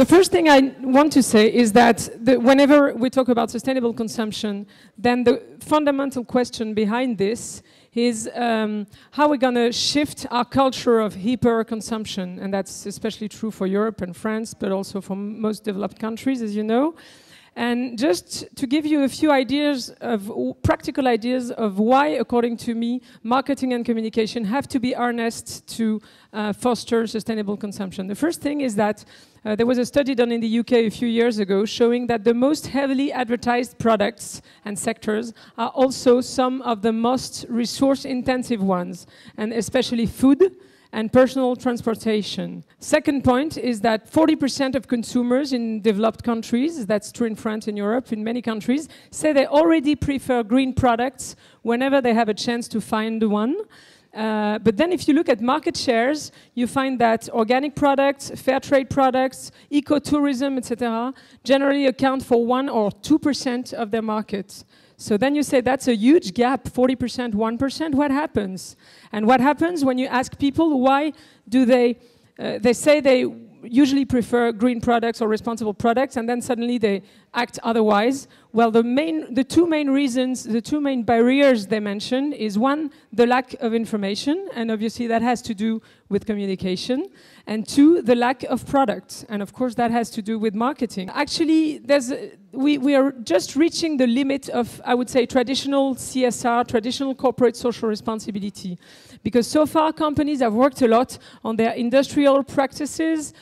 The first thing I want to say is that whenever we talk about sustainable consumption, then the fundamental question behind this is how we're going to shift our culture of hyper-consumption. And that's especially true for Europe and France, but also for most developed countries, as you know. And just to give you a few ideas of practical ideas of why, according to me, marketing and communication have to be harnessed to foster sustainable consumption. The first thing is that there was a study done in the UK a few years ago showing that the most heavily advertised products and sectors are also some of the most resource-intensive ones, and especially food and personal transportation. Second point is that 40% of consumers in developed countries, that's true in France and Europe, in many countries, say they already prefer green products whenever they have a chance to find one. But then if you look at market shares, you find that organic products, fair trade products, ecotourism, etc., generally account for 1 or 2% of their market. So then you say that's a huge gap, 40%, 1%, what happens? And what happens when you ask people why do they say they usually prefer green products or responsible products, and then suddenly they act otherwise? Well, the two main reasons, the two main barriers they mention is one, the lack of information, and obviously that has to do with communication, and two, the lack of products, and of course that has to do with marketing. Actually, we are just reaching the limit of, I would say, traditional CSR, traditional corporate social responsibility, because so far companies have worked a lot on their industrial practices,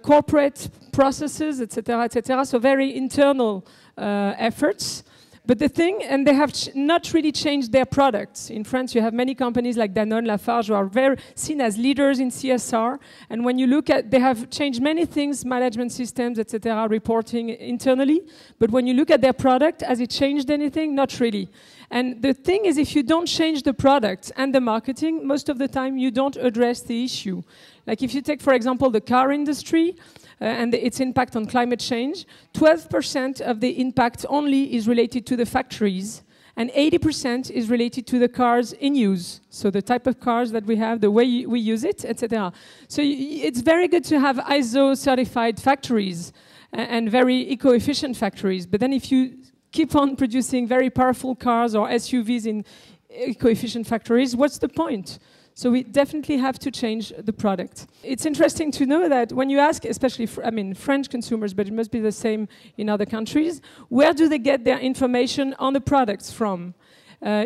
corporate processes, etc., so very internal efforts. But the thing, and they have not really changed their products. In France, you have many companies like Danone, Lafarge, who are very seen as leaders in CSR. And when you look at, they have changed many things, management systems, etc., reporting internally. But when you look at their product, has it changed anything? Not really. And the thing is, if you don't change the product and the marketing, most of the time you don't address the issue. Like if you take, for example, the car industry, and its impact on climate change, 12% of the impact only is related to the factories, and 80% is related to the cars in use. So the type of cars that we have, the way we use it, etc. So it's very good to have ISO certified factories and very eco-efficient factories. But then if you keep on producing very powerful cars or SUVs in eco-efficient factories, what's the point? So we definitely have to change the product. It's interesting to know that when you ask, especially, French consumers, but it must be the same in other countries, where do they get their information on the products from?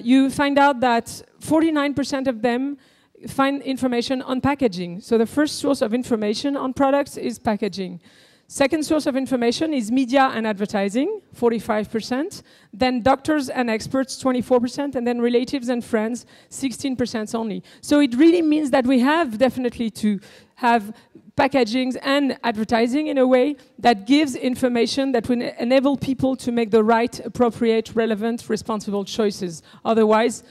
You find out that 49% of them find information on packaging. So the first source of information on products is packaging. Second source of information is media and advertising, 45%. Then doctors and experts, 24%. And then relatives and friends, 16% only. So it really means that we have definitely to have packaging and advertising in a way that gives information that will enable people to make the right, appropriate, relevant, responsible choices. Otherwise,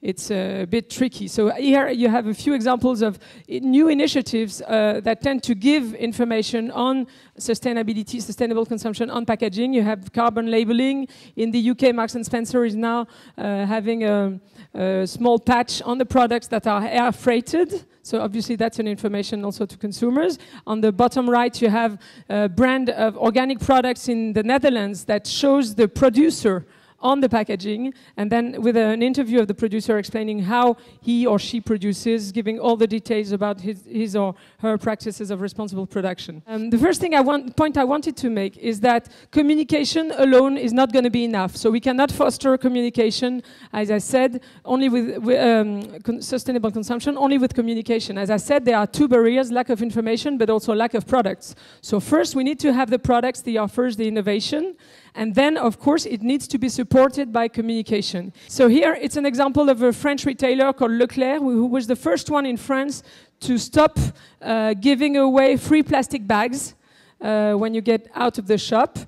it's a bit tricky. So here you have a few examples of new initiatives that tend to give information on sustainability, sustainable consumption on packaging. You have carbon labeling. In the UK, Marks & Spencer is now having a small patch on the products that are air freighted. So obviously that's an information also to consumers. On the bottom right, you have a brand of organic products in the Netherlands that shows the producer on the packaging, and then with an interview of the producer explaining how he or she produces, giving all the details about his or her practices of responsible production. The first point I wanted to make is that communication alone is not going to be enough. So we cannot foster communication, as I said, only with sustainable consumption, only with communication. As I said, there are two barriers, lack of information, but also lack of products. So first, we need to have the products, the offers, the innovation. And then, of course, it needs to be supported by communication. So here, it's an example of a French retailer called Leclerc, who was the first one in France to stop giving away free plastic bags when you get out of the shop.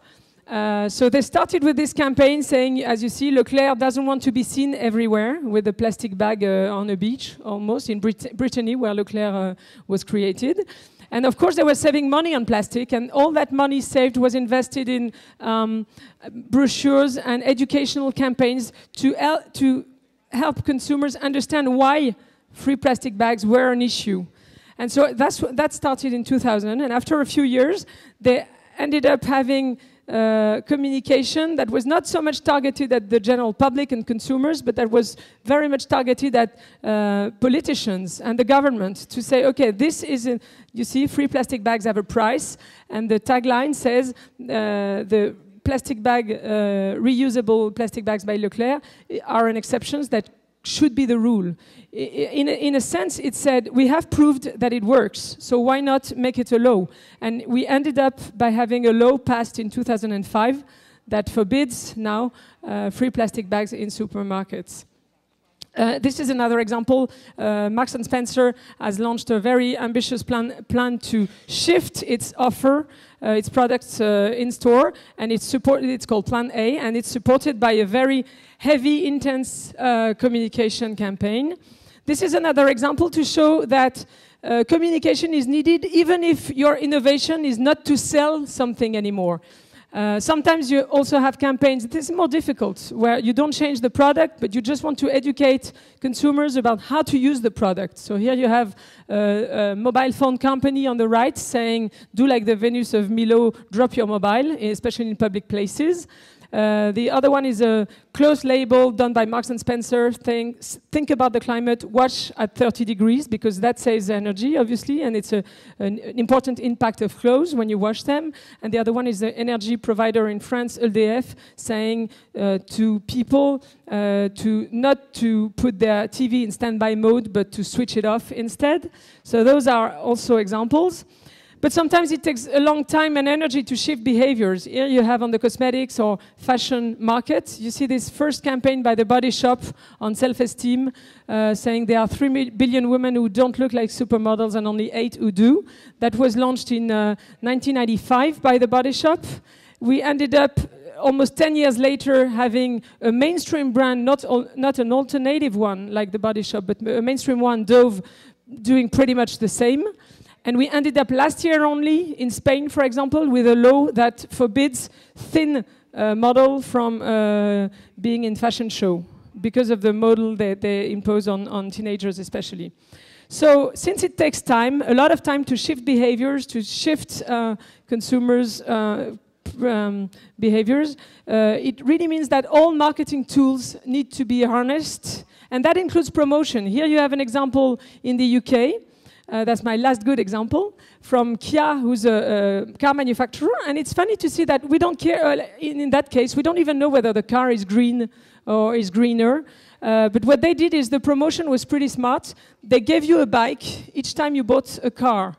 So they started with this campaign saying, as you see, Leclerc doesn't want to be seen everywhere with a plastic bag on a beach, almost, in Brittany, where Leclerc was created. And of course, they were saving money on plastic, and all that money saved was invested in brochures and educational campaigns to help consumers understand why free plastic bags were an issue. And so that started in 2000, and after a few years, they ended up having communication that was not so much targeted at the general public and consumers, but that was very much targeted at politicians and the government to say, okay, this is, you see, free plastic bags have a price, and the tagline says the plastic bag, reusable plastic bags by Leclerc are an exception that should be the rule. In a sense, it said, we have proved that it works, so why not make it a law? And we ended up by having a law passed in 2005 that forbids now free plastic bags in supermarkets. This is another example. Marks & Spencer has launched a very ambitious plan to shift its offer, its products in store, and it's called Plan A, and it's supported by a very heavy, intense communication campaign. This is another example to show that communication is needed even if your innovation is not to sell something anymore. Sometimes you also have campaigns, it is more difficult, where you don't change the product, but you just want to educate consumers about how to use the product. So here you have a mobile phone company on the right saying, do like the Venus of Milo, drop your mobile, especially in public places. The other one is a close label done by Marks & Spencer saying, think about the climate, wash at 30 degrees, because that saves energy, obviously, and it's an important impact of clothes when you wash them. And the other one is the energy provider in France, EDF, saying to people not to put their TV in standby mode, but to switch it off instead. So those are also examples. But sometimes it takes a long time and energy to shift behaviors. Here you have on the cosmetics or fashion market, you see this first campaign by the Body Shop on self-esteem, saying there are 3 billion women who don't look like supermodels and only 8 who do. That was launched in 1995 by the Body Shop. We ended up almost 10 years later having a mainstream brand, not an alternative one like the Body Shop, but a mainstream one, Dove, doing pretty much the same. And we ended up last year only in Spain, for example, with a law that forbids thin model from being in fashion show because of the model that they impose on teenagers especially. So since it takes time, a lot of time to shift behaviors, to shift consumers' behaviors, it really means that all marketing tools need to be harnessed, and that includes promotion. Here you have an example in the UK. That's my last good example from Kia, who's a car manufacturer. And it's funny to see that we don't care, in that case, we don't even know whether the car is green or is greener. But what they did is the promotion was pretty smart. They gave you a bike each time you bought a car.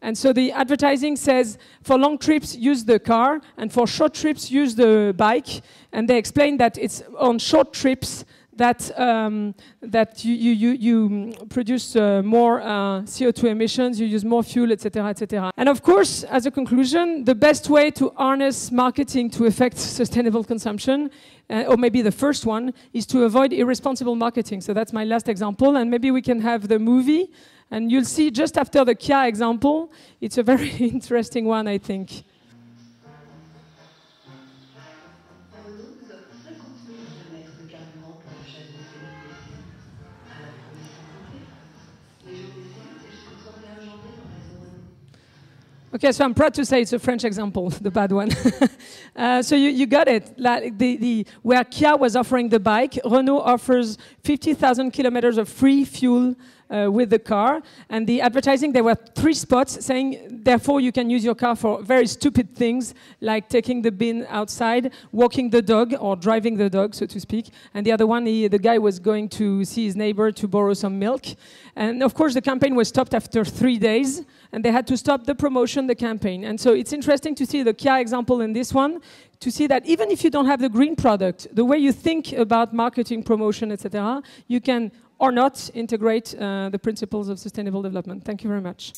And so the advertising says, for long trips, use the car, and for short trips, use the bike. And they explain that it's on short trips that you produce more CO2 emissions, you use more fuel, etc., etc. And of course, as a conclusion, the best way to harness marketing to affect sustainable consumption, or maybe the first one, is to avoid irresponsible marketing. So that's my last example, and maybe we can have the movie, and you'll see just after the Kia example, it's a very interesting one, I think. Okay, so I'm proud to say it's a French example, the bad one. So you got it. Like where Kia was offering the bike, Renault offers 50,000 kilometers of free fuel with the car. And the advertising, there were 3 spots saying, therefore you can use your car for very stupid things, like taking the bin outside, walking the dog, or driving the dog, so to speak. And the other one, the guy was going to see his neighbor to borrow some milk. And of course, the campaign was stopped after 3 days, and they had to stop the promotion, the campaign. And so it's interesting to see the Kia example in this one, to see that even if you don't have the green product, the way you think about marketing, promotion, etc., you can or not integrate the principles of sustainable development. Thank you very much.